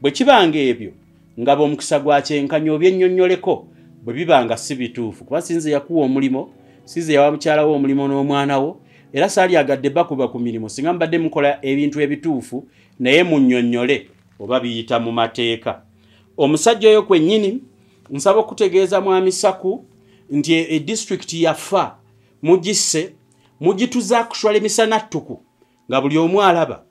bwe kibanga ebyo ngabo omukisa gwa kyenkanya oba ennyonnyoleko bwe bibanga si bituufu kuba sinze yakuwa omulimo sinze yawa mukyala wo omulimo n'omwana wo era saali agadde bakuba ku mirimu singa mbadde mukola ebintu ebituufu naye munnyonnyole oba biyita mu mateeka omusajja oyo kwennyini nsaba okutegeeza mwami Saku nti edisitulikiti yafa mugisse mugituza kushwala emisana ttuku nga buli omu alaba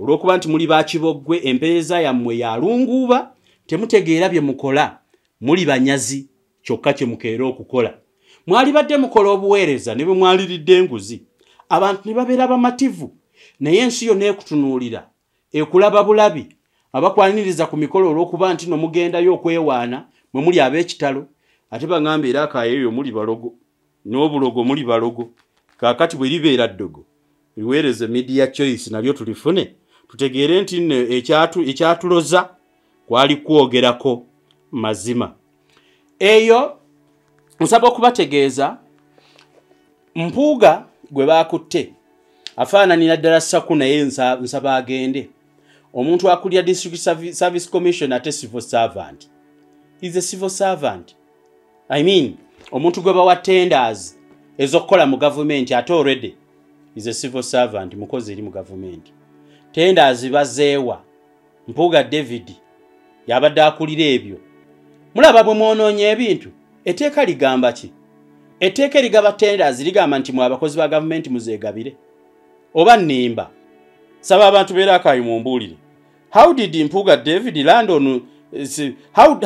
olw'okuba nti muli bakiboggwe empeereza yammwe yalunguuba temutegeera bye mukola muli banyazi kyokka kye mukeera okukola mwali badde mukola obuweereza ne bwe mwaliridde enguzi abantu ne babeera bamativu naye ensi yonna ekutunuulira ekulaba bulabi abakwaniriza ku mikolo olw'okuba nti nomugendayo okwewaana mwe muli ab'ekitalo ate baŋŋamba era akayeeyo muli balogo n'obulogo muli balogo kaakati bwe libeera ddogo liweereze media choice nalyo tulifune tutegeere nti nno ekyatuloza kwali kwogerako mazima eyo nsaba okubategeeza mpuuga gwe baakutte afaananira ddala Saku naye nsaba agende omuntu akulya district service commission ate civil servant is a civil servant I mean omuntu gwe bawa tenders ezokukola mu government ate already is a civil servant mukozi eri mu government tenders bazeewa Mpuuga David yabadde akulira ebyo mulaba bwe mwonoonye ebintu etteeka ligamba ki etteeka ligaba tenders ligamba nti mwe abakozi ba government muzeegabire oba nnimba saba abantu beera akayi mumbuulire how did Mpuuga David land on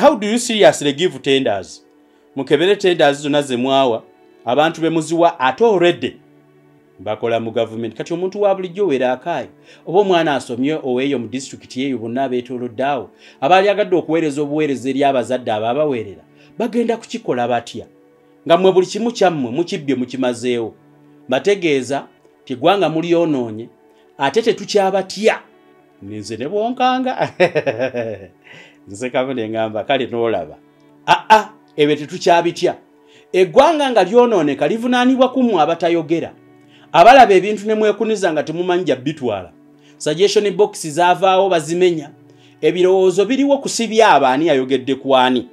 how do you seriously give tenders mukebere tenders zonna ze mwawa abantu be muziwa ate already bakola mu government kati omuntu wa bulijjo weera akayi oba omwana asomye oweeyo mu district yeeyo bonna abeetooloddaawo abaali agadde okuweereza obuweereza eri abazadde ababaweerera bagenda kukikola batya nga mmwe buli kimu kyammwe mukibbye mukimazeewo bategeeza tigwanga mulyonoonye ate tetukyabatya nze ne bwonkanga nze kabone ngamba kale n'olaba ebyo tetukyabitya eggwanga nga lyonooneka livunaanibwa ku mmwe abatayogera abalaba ebintu ne mwekuniza nga temumanja bitwala suggestion box zaavaawo bazimenya ebirowoozo biriwo kusibya abaani ayogedde ku ani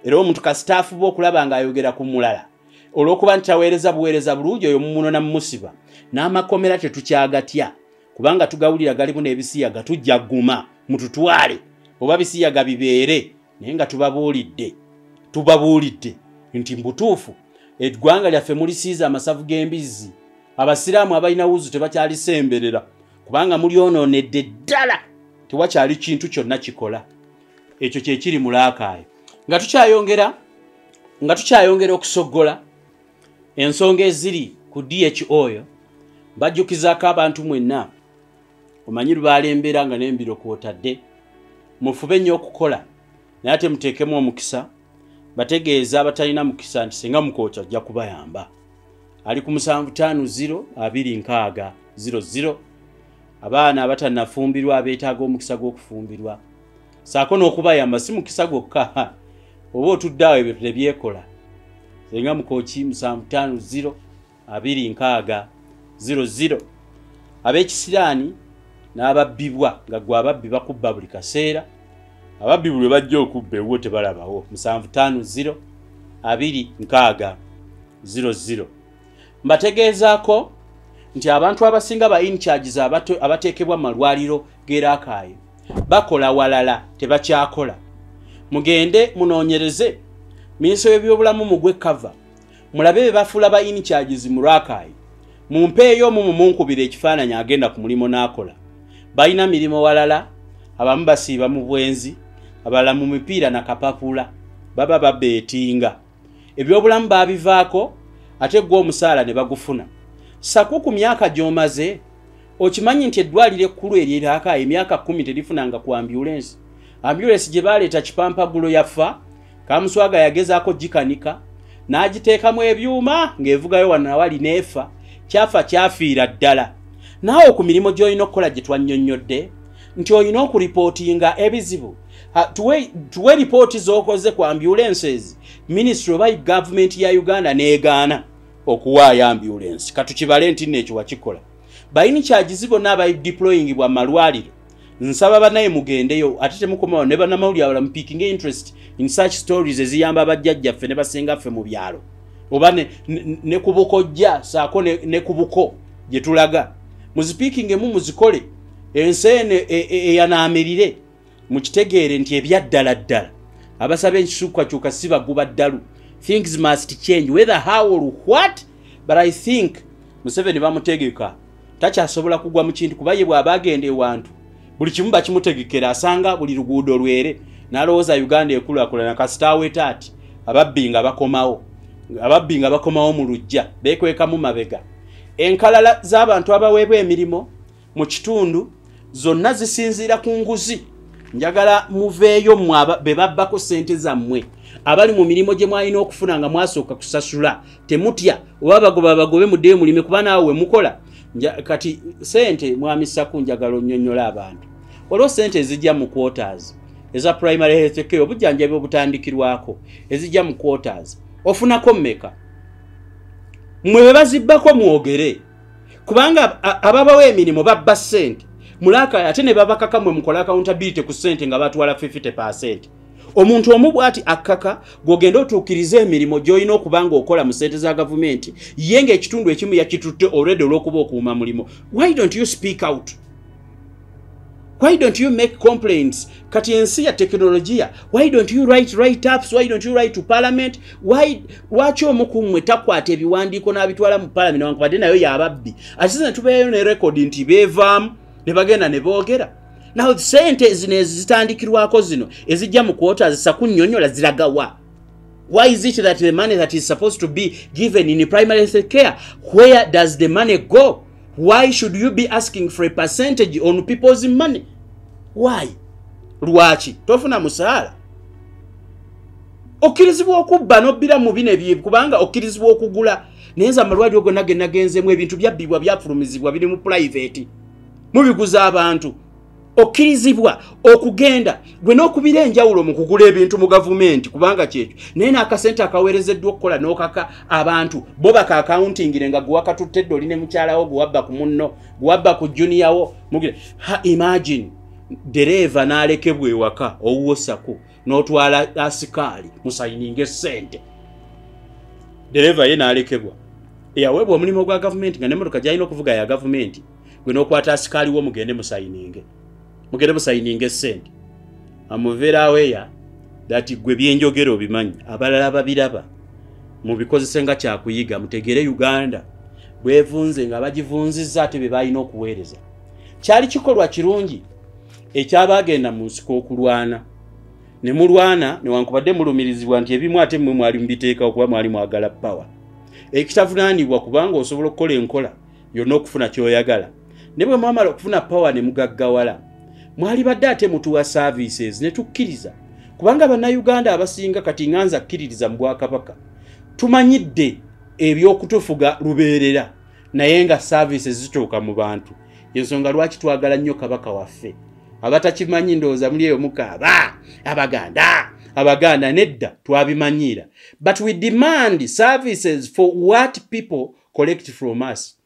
era omuntu ka staff b'okulaba ng'ayogera ku mulala olw'okuba nti taweereza buweereza bulungi oyo mumunona mumusiba n'amakomera tetukyagatya kubanga tugawulira galimu n'ebisiyaga tujja guma mututwale oba bisiyaga bibeere naye nga tubabuulidde nti mbutuufu eggwanga lyaffe mulisiiza amasavu g'embizzi abasiraamu abalina wuzu tebakyalisemberera kubanga mulyonoonedde ddala tewakyali kintu kyonna kikola ekyo kye kiri mu laakaayo nga tukyayongera okusoggola ensonga eziri ku DHO oyo bajjukizaako abantu mwenna omanyi lubalembera nga n'embiro kwotadde mufube nnyo okukola naye ate muteekemu omukisa bategeeza abatalina mukisa nti singa mukookya ajja kubayamba ali ku 752600 abaana abatannafumbirwa abeetaaga omukisa gw'okufumbirwa saako n'okubayamba si mukisa gwokka oba otuddaawo ebyo tebyekola singa mukooki 752600 ab'ekisiraani n'ababbibwa nga gwe ababbi bakubba buli kaseera ababbi buli bajja okubba ewo tebalabawo 752600 mbategeezaako nti abantu abasinga ba in charges abateekebwa mu malwaliro g'eraakaayo bakola walala tebakyakola mugende munoonyereze minisitule y'ebyobulamu mugwe cover mulabe be bafuula ba in charges mu Rakai mumpeeyo mumunkubira ekifaananyi agenda ku mulimo n'akola balina mirimo walala abamu basiiba mu bwenzi abalala mu mipiira na kapapula baba babeetinga ebyobulamu babivaako ate gwe omusaala ne bagufuna saku ku myaka gy'omaze okimanyi nti eddwaliro ekkulu ery'Eraaka emyaka 10 terifunanga ku ambulance gye baleeta kipampagulo yafa Kamuswaga yagezaako gikanika n'agiteekamu ebyuma ng'evugayo wano awali neefa kyafa kyafiira ddala naawe ku mirimu gy'olina okukola gye twannyonnyodde nti olina okuripootinga ebizibu tuwe ripooti z'okoze ku ambulances ministry oba gavumenti ya Uganda n'egaana okuwaayo ambulance katukibale nti nekyo wakikola bayini charges bonna abayideployingibwa malwaliro nsaba banaye mugendeyo ate temukomawo ne bannamawulire abalala mupiking interest in such stories eziyamba abajjajjaffe ne basengaffe mu byalo oba ne kubukojja saako ne kubuko gye tulaga muzipiking emu muzikole enseene eyanaamirire mukitegeere nti ebyaddala ddala abasaba enkyukakyuka si baguba ddalu things must change whether how or what but I think Museveni bamutegeka takyasobola kugwa mu kintu kuba ye bw'aba agenda ewantu buli kimu bakimutegekera asanga buli luguudo lwere n'alowooza Uganda ekulaakulana kasitaawe taati ababbi nga bakomawo mu lujja beekwekamu mabega enkalala z'abantu abaweebwa emirimu mu kitundu zonna zisinziira ku nguzi njagala muveeyo be babbako ssente zammwe abali mu mirimo gye mwalina okufuna nga mwasooka kusasula temutya oba bagobe muddeyo mulime kuba naawe we mukola kati ssente mwamisaku njagala onnyonnyola abantu waliwo ssente ezijja mu quarters eza primary health care obujjanjabi obutandikirwako ezijja mu quarters ofunako mmeka mmwe be bazibbako mwogere kubanga ababawo emirimu babba ssente mulaka ate ne babakaka mwe mukola accountability ku ssente nga batwala 50%. Omuntu omu bw'ati akkaka gwogenda otuukiriza emirimu gy'olina okubanga okola mu ssente za gavumenti ye ng'ekitundu ekimu yakitutte already olw'okuba okuuma mulimo. Why don't you speak out? Why don't you make complaints? Kati ensi ya teknolojia. Why don't you write write-ups? Why don't you write to parliament? Lwaki omu ku mmwe takwata ebiwandiiko n'abitwala mu parliament newankubadde nayo y'ababbi ate ne tubeeyo ne rekodi nti beevaamu ne bagenda ne boogera. Now sente zino ezitandikirwako zino ezijja mu kwota zisakunnyonnyola ziragawa. Why is it that the money that is supposed to be given in primary health care, where does the money go? Why should you be asking for a percentage on people's money? Why? Lwaki tofuna musaala? Okkirizibwa okubba n'obbira mu bino ebyo kubanga okkirizibwa okugula nenza amalwaliro gonna ge nagenzemu ebintu byabbibwa byafulumizibwa biri mu private mubiguza abantu. Okkirizibwa okugenda gwe n'okubira enjawulo mu kugula ebintu mu gavumenti kubanga kyekyo naye n'akasente akaweerezeddwa okukola n'okaka abantu bo baka accountingire nga guwakatutte eddoli ne mukyalawo guwabba ku munno guwabba ku juniyawo mugire imagine dereva n'alekebwa ewaka owuwosaku n'otwala asikaali musayininga essente dereva ye n'alekebwa eyaweebwa omulimu gwa gavumenti nga n'emmotoka gy'alina okuvuga ya gavumenti gwe n'okwata asikaali wo mugende musayininge essente amuveeraweya dati gwe byenjogera obimanyi abalala babiraba mubikozese nga kyakuyiga mutegere Uganda bwevunze nga bagivunzizza ate be balina okuweereza. Kyali kikolwa kirungi ekyabagenda mu nsiko okulwana ne mulwana newankubadde mulumirizibwa nti ebimu ate mmwe mwali mubiteeka okuba mwali mwagala power ekitavunaanibwa kubanga osobola okukola enkola yonna okufuna kyoyagala ne bwe mwamala okufuna power ne mugaggawala mwali badde ate mutuwa services ne tukkiriza kubanga bannayuganda abasinga kati nganza kkiririza mu Bwakabaka tumanyidde ebyokutufuga lubeerera naye nga services zituuka mu bantu. Ensonga lwaki twagala nnyo kabaka waffe abatakimanyi ndowooza muli eyo mukaaba abaganda nedda twabimanyiira but we demand services for what people collect from us.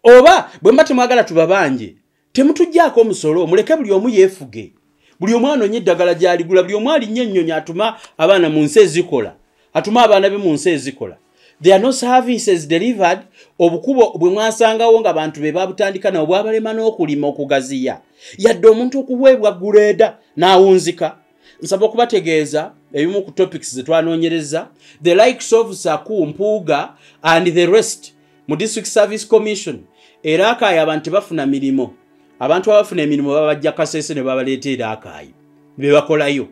Oba bwe mba temwagala tubabanje temutujjaako omusolo muleke buli omu yeefuge buli omu anoonye eddagala gy'aligula buli omu alinnye ennyonyi atuma abaana mu nsi ezikola atuma abaana be mu nsi ezikola. There are no services delivered. Obukubo bwe mwasangawo nga bantu be babutandika na obwabalema n'okulima okugaziya yadde omuntu okuweebwa guleeda n'awunzika. Nsaba okubategeeza ebimu ku topics ze twanoonyereza, the likes of Saku, Mpuuga and the rest mu District Service Commission. Era Akaayi abantu tebafuna mirimo. Abantu abafuna emirimu babajja Kasese ne babaleetera Akaayi be bakolayo.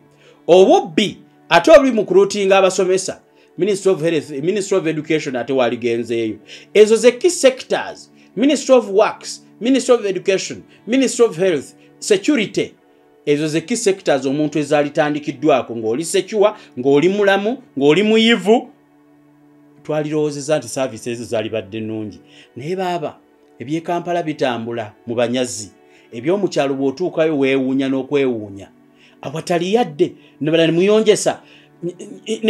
Obubbi ate obuli mu kuruutinga abasomesa, Ministry of Health, Ministry of Education ate waligenzeeyo. Ezo ze key sectors, Ministry of Works, Ministry of Education, Ministry of Health, Security. Ezo ze key sectors omuntu ezalitandikiddwako ng'oli secure, ng'oli mulamu, ng'oli muyivu. Twalirowoozezza nti services ezo zalibadde nnungi. Naye baaba eby'e Kampala bitambula mu banyazi. Eby'omukyalo bw'otuukayo weewuunya n'okwewuunya. Awatali yadde ne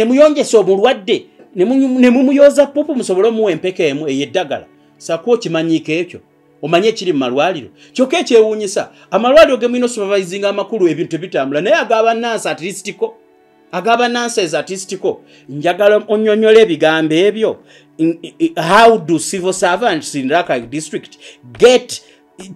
muyongesa omulwadde ne mumuyoza pupu musobole omuwa empeka emu ey'eddagala. Sakuwa okimanyiiko ekyo? Omanye ekiri mu malwaliro? Kyokka ekyewuunyisa amalwaliro ge mulina supervising amakulu ebintu tebitambula, naye ag'abannansi artistical. Njagala onnyonnyola ebigambo ebyo. How do civil servants in Rakai district get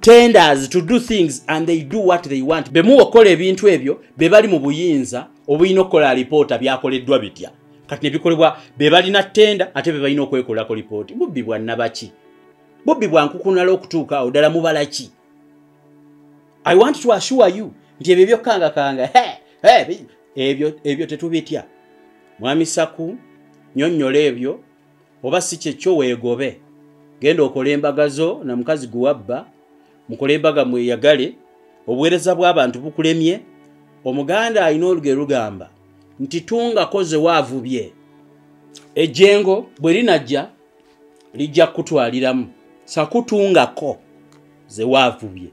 tenders to do things and they do what they want? Bemuwokola ebintu ebyo be bali mu buyinza obulina okukola lipoota byakoleddwa bitya. Kati ne bikolebwa be balina tenda ate be balina okwekolako lipooti. Bubbi bwa nnabaki? Bubbi bwa nkukunala okutuuka awo ddala mubala ki? I want to assure you nti ebyo byokanga ebyo tetubitya. Mwami Saku, nnyonnyola ebyo oba si kyekyo weegobe. Genda okola embaga zo na mukazi guwabba, mukole embaga mweyagale, obuweereza bw'abantu bukulemye. Omuganda alina olugero lugamba nti tungako ze waavubye. Ejjengo bwe linajja lijja kutwaliramu. Saku tungako ze waavubye.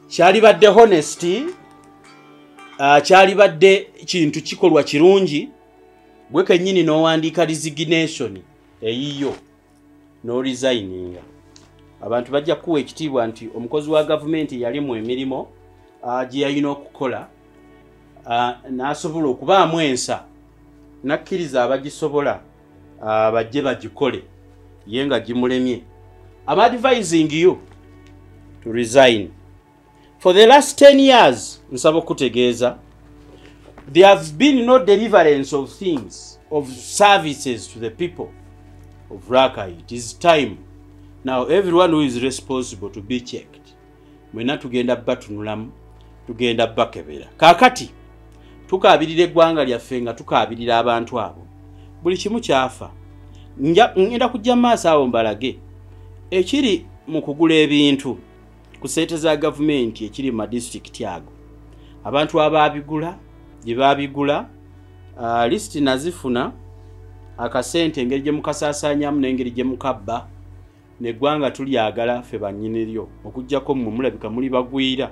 Kyalibadde honesty, kyalibadde kintu kikolwa kirungi, gwe kennyini n'owandiika resignation eyiyo no resigninga. Abantu bajja kuwa ekitiibwa nti omukozi wa gavumenti yali mu emirimu gye yalina okukola n'asobola okubaamu ensa, nakkiriza abagisobola bajje bagikole ye nga gimulemye. I'm advising you to resign. For the last 10 years, nsaba okutegeeza, there have been no deliverance of things, of services to the people of Rakai. It is time. Now everyone who is responsible to be checked. Mwena tugenda batunulamu, tugenda bakebera. Kakati, tukabirira eggwanga lyaffe nga tukabirira abantu abo. Buli kimu kyafa. Ngenda kujja maaso awo mbalage ekiri mu kugula ebintu ku sente za gavumenti ekiri mu district ago. Abantu ababigula, gye babigula, list nazifuna, akasente engeri gye mukasaasaanyamu n'engeri gye mukabba, neggwanga tulyagala ffe bannyiniryo okuggyako mmwe mulabika muli bagwira.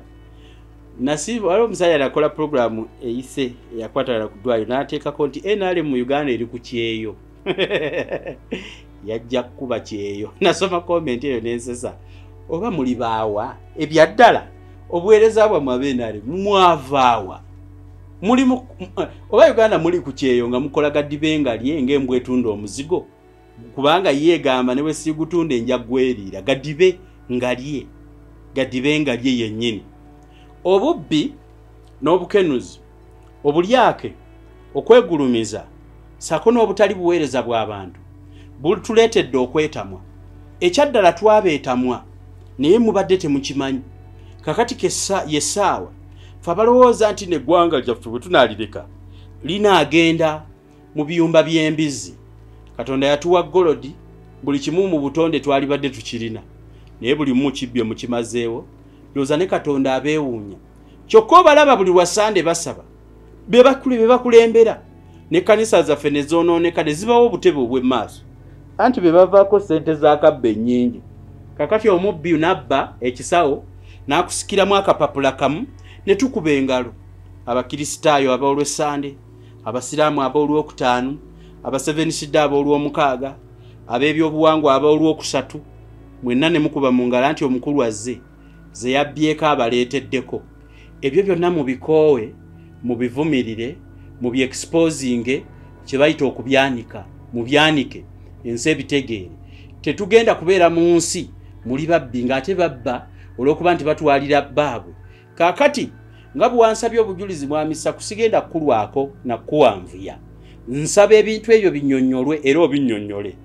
Nasibu waliwo omusajja yakola programu eyise eyakwatala ku ddwaliro n'ateekako nti NRM mu Uganda eri ku kyeyo. Yajja kuba kyeyo. Nasoma comment eyo n'ensesa. Oba muli baawa ebyaddala obuweereza bwammwe ab'NRM mwavaawa. Oba Uganda muli ku kyeyo nga mukola Gadibe ngalye ng'embwa etunda omuzigo, kubanga yeegamba ne bwe siigutunda enja gweriira. Gadibe ngalye yennyini. Obubbi n'obukenuzi, obulyake, okwegulumiza, sako n'obutali buweereza bw'abantu butuleetedde okwetamwa. Ekyaddala twabeetamwa naye mubadde temukimanyi. Kakati yessaawa ffe abalowooza nti neggwanga lyaffe bwe tunaalireka linaagenda mu biyumba by'embizzi. Katonda yatuwa golodi, buli kimu mu butonde twalibadde tukirina, naye buli mu kibbye mukimazeewo. Ndowooza ne Katonda abeewuunya. Kyokka obalaba buli lwa Sande basaba, be bakulembera, n'ekkanisa zaffe ne zoonooneka ne zibawo obutebe obw'emmaaso, anti be bavaako ssente z'akabba ennyingi. Kakati omubbi n'abba ekisawo n'akusikiramu akapapula kamu ne tukuba engalo. Abakristaayo ab'olw'Essande, abasiraamu ab'olwokutaano, abasevenisida ab'olwomukaaga, ab'ebyobuwangwa ab'olwokusatu, mwenna ne mukuba mu ngalo anti omukulu azze ze yabbyeko abaleeteddeko. Ebyo byonna mubikoowe, mubivumirire, mubyexposinge, kye bayita okubyanika, mubyanike, ensi ebitegeere. Tetugenda kubeera mu nsi muli babbi ng'ate babba olw'okuba nti batwalira bbaabwe. Kaakati nga bwansabye obujulizi mwamisa kusigenda kulwako na kuwanvuya nsaba ebintu ebyo binnyonnyolwe era obinnyonnyole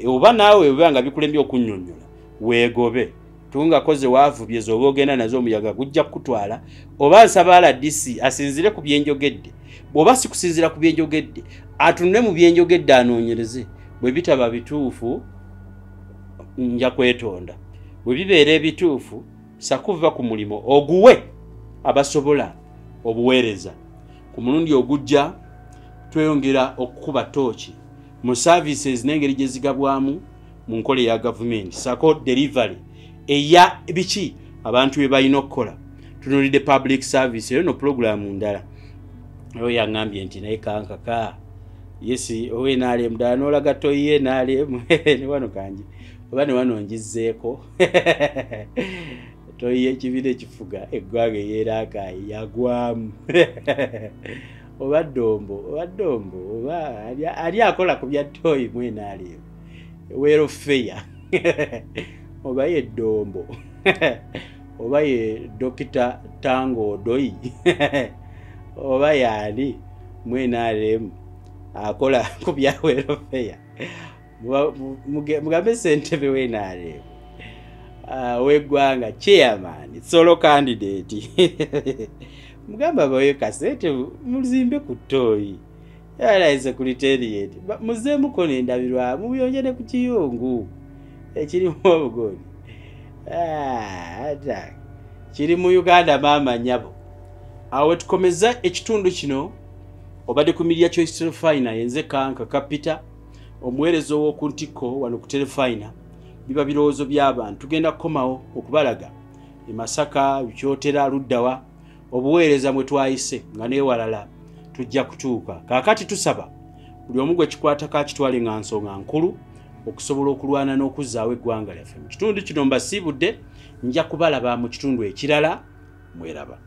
oba naawe obanga bikulembye okunnyonnyola weegobe tungakoze waavubye zoba ogenda nazo omuyaga gujja kutwala oba nsaba RDC asinzire ku byenjogedde bw'oba si kusinzira ku byenjogedde atunule mu byenjogedde anoonyereze bwe bitaba bituufu nja kwetonda bwe bibeera ebituufu sakuva ku mulimo oguwe abasobola obuweereza ku mulundi ogujja tweyongera okukuba tooki mu services n'engeri gye zigabwamu mu nkola ya gavumenti sako delivery eya biki abantu be balina okukola tunulidde public service eyo no programu ndala oyo yangambye nti naye kankaka yesi owe NRM ddala n'olaga toyiye NRM ne wano kanji oba ne wano njizzeeko toyiye ekibira ekifuga eggwanga eyeeraakaayi yagwamu oba dombo oba ali akola ku bya toyi mu NRM wero feya oba ye dombo oba ye Dr. Tango Doi oba yali mu NRM akola ku bya wero feya mugambe ssentebe we NRM weggwanga chairman solo candidate mugamba bawe kasete muzimbe ku toyi yala secretariat muzeemu ko nendabirwa mubiyonjene ku kiyungu ekiri mu obugoni ata kiri mu Uganda mama nyabo awe tukomeza ekitundu kino obadde ku Media Choice Telefina yenze kanka kapita omwerezo w'okuntiko wano ku Telefina biba birowoozo by'abantu tugenda kukomawo okubalaga e Masaka bikyotera luddawa obuweereza mwe twayise nga neewalala tujja kutuuka kaakati tusaba buli omu gwe kikwata kakitwale nga nsonga nkulu okusobola okulwana n'okuzzaawo eggwanga lyaffe mu kitundu kino mbasiibudde nja kubalaba mu kitundu ekirala mweraba